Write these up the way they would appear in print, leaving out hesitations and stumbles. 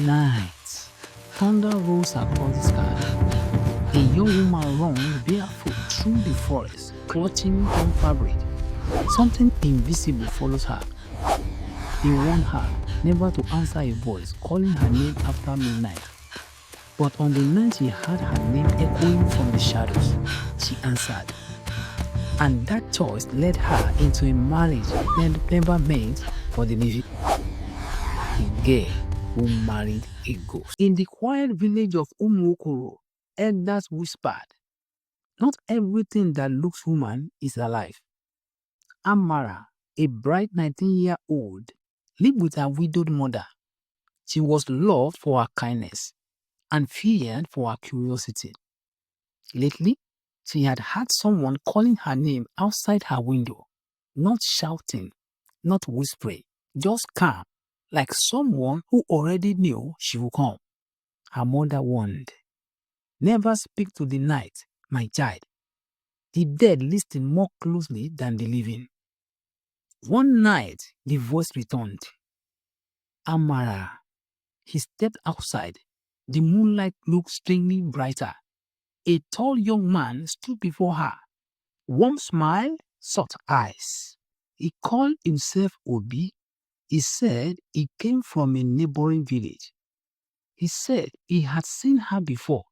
Night. Thunder rolls across the sky. A young woman runs barefoot through the forest, clutching torn fabric. Something invisible follows her. They warn her never to answer a voice calling her name after midnight. But on the night she heard her name echoing from the shadows, she answered. And that choice led her into a marriage never meant for the living. A girl who married a ghost. In the quiet village of Umuokoro, elders whispered, "Not everything that looks human is alive." Amara, a bright 19-year-old, lived with her widowed mother. She was loved for her kindness and feared for her curiosity. Lately, she had heard someone calling her name outside her window, not shouting, not whispering, just calm, like someone who already knew she would come. Her mother warned, "Never speak to the night, my child. The dead listen more closely than the living." One night, the voice returned. "Amara." He stepped outside. The moonlight looked strangely brighter. A tall young man stood before her. Warm smile, soft eyes. He called himself Obi. He said he came from a neighboring village. He said he had seen her before.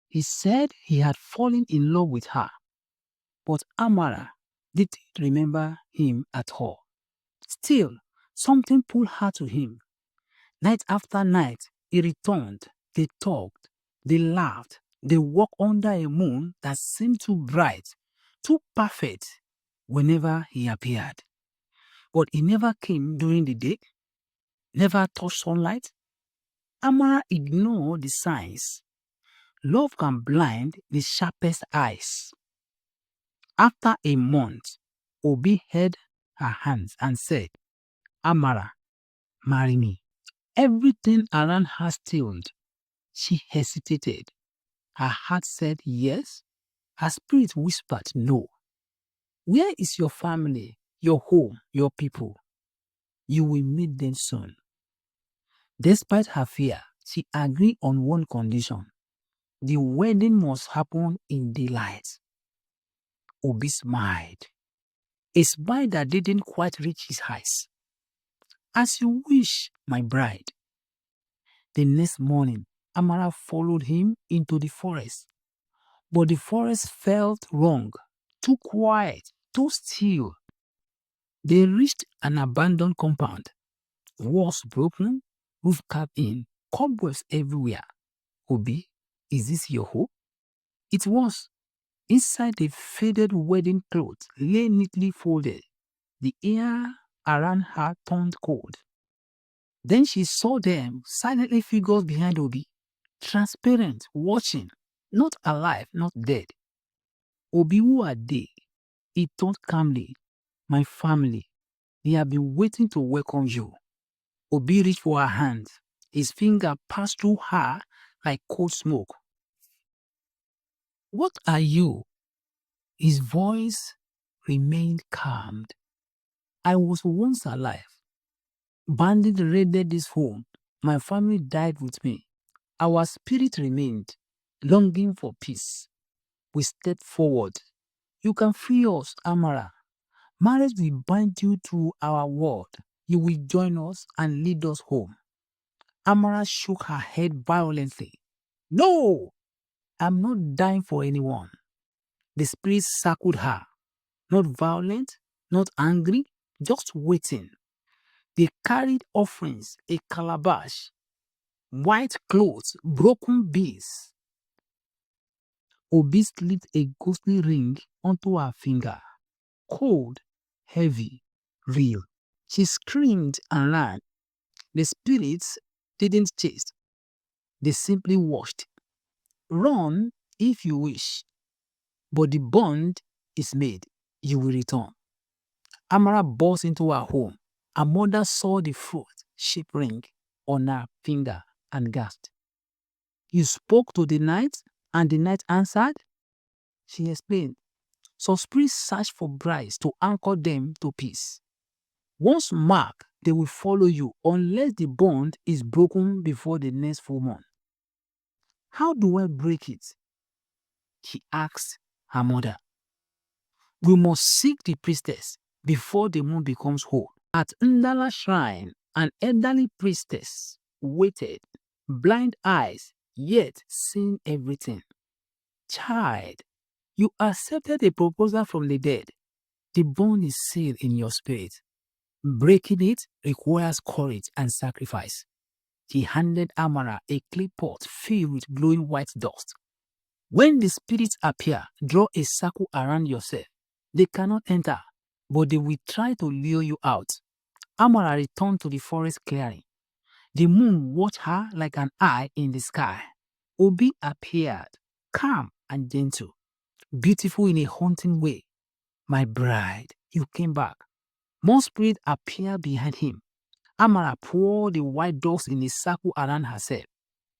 He said he had fallen in love with her. But Amara didn't remember him at all. Still, something pulled her to him. Night after night, he returned. They talked, they laughed, they walked under a moon that seemed too bright, too perfect whenever he appeared. But he never came during the day, never touched sunlight. Amara ignored the signs. Love can blind the sharpest eyes. After a month, Obi held her hands and said, "Amara, marry me." Everything around her stilled. She hesitated. Her heart said yes. Her spirit whispered no. Where is your family, your home, your people? You will meet them soon. Despite her fear, she agreed on one condition. The wedding must happen in daylight. Obi smiled. A smile that didn't quite reach his eyes. "As you wish, my bride." The next morning, Amara followed him into the forest. But the forest felt wrong, too quiet, too still. They reached an abandoned compound. Walls broken, roof caved in, cobwebs everywhere. "Obi, is this your home?" It was. Inside, the faded wedding clothes lay neatly folded. The air around her turned cold. Then she saw them, silently figures behind Obi, transparent, watching, not alive, not dead. "Obi, who are they?" He thought calmly. "My family. They have been waiting to welcome you." Obi reached for her hand. His finger passed through her like cold smoke. "What are you?" His voice remained calmed. "I was once alive. Bandits raided this home. My family died with me. Our spirit remained, longing for peace. We stepped forward. You can free us, Amara. Marriage will bind you to our world. You will join us and lead us home." Amara shook her head violently. "No! I'm not dying for anyone." The spirit circled her. Not violent, not angry, just waiting. They carried offerings, a calabash, white clothes, broken beads. Obi slipped a ghostly ring onto her finger. Cold, heavy, real. She screamed and ran. The spirits didn't chase. They simply watched. "Run if you wish, but the bond is made. You will return." Amara burst into her home. Her mother saw the fruit-shaped ring on her finger and gasped. "You spoke to the night, and the night answered?" She explained. "So spirits search for brides to anchor them to peace. Once marked, They will follow you unless the bond is broken before the next full moon. How do I break it? She asked her mother. We must seek the priestess before the moon becomes whole. At Ndala shrine, an elderly priestess waited, blind eyes, yet seeing everything. Child, you accepted a proposal from the dead. The bond is sealed in your spirit. Breaking it requires courage and sacrifice. He handed Amara a clay pot filled with glowing white dust. When the spirits appear, draw a circle around yourself. They cannot enter, but they will try to lure you out. Amara returned to the forest clearing. The moon watched her like an eye in the sky. Obi appeared, calm and gentle, beautiful in a haunting way. My bride, you came back. More spirits appeared behind him. Amara poured the white dust in a circle around herself.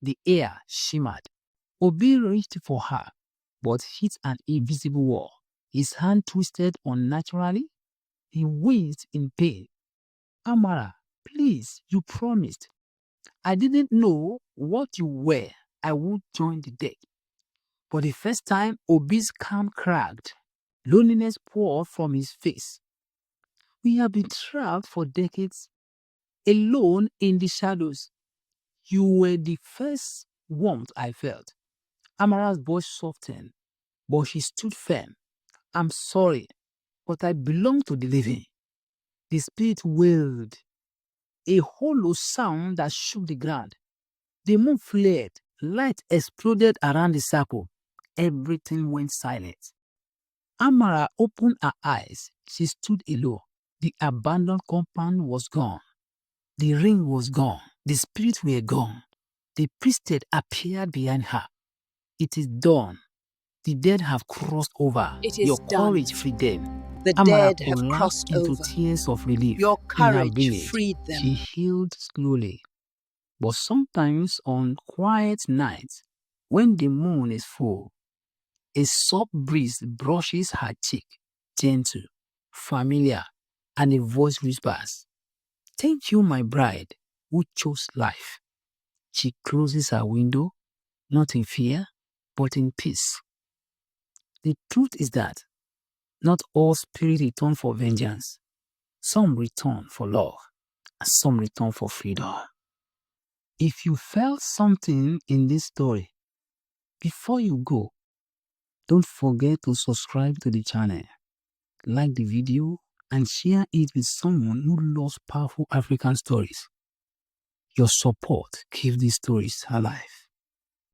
The air shimmered. Obi reached for her, but hit an invisible wall. His hand twisted unnaturally. He wheezed in pain. Amara, please, you promised. I didn't know what you were. I would join the dead. For the first time, Obi's calm cracked. Loneliness poured from his face. We have been trapped for decades, alone in the shadows. You were the first warmth I felt. Amara's voice softened, but she stood firm. I'm sorry, but I belong to the living. The spirit wailed, a hollow sound that shook the ground. The moon flared, light exploded around the circle. Everything went silent. Amara opened her eyes. She stood alone. The abandoned compound was gone. The ring was gone. The spirits were gone. The priestess appeared behind her. It is done. The dead have crossed over. It is Your done. courage freed them. The Amara dead have collapsed crossed into over. tears of relief. Your In her courage village, freed them. she healed slowly. But sometimes on quiet nights, when the moon is full, a soft breeze brushes her cheek, gentle, familiar, and a voice whispers, "Thank you, my bride, who chose life." She closes her window, not in fear, but in peace. The truth is that not all spirits return for vengeance. Some return for love, and some return for freedom. If you felt something in this story, before you go, don't forget to subscribe to the channel, like the video, and share it with someone who loves powerful African stories. Your support keeps these stories alive.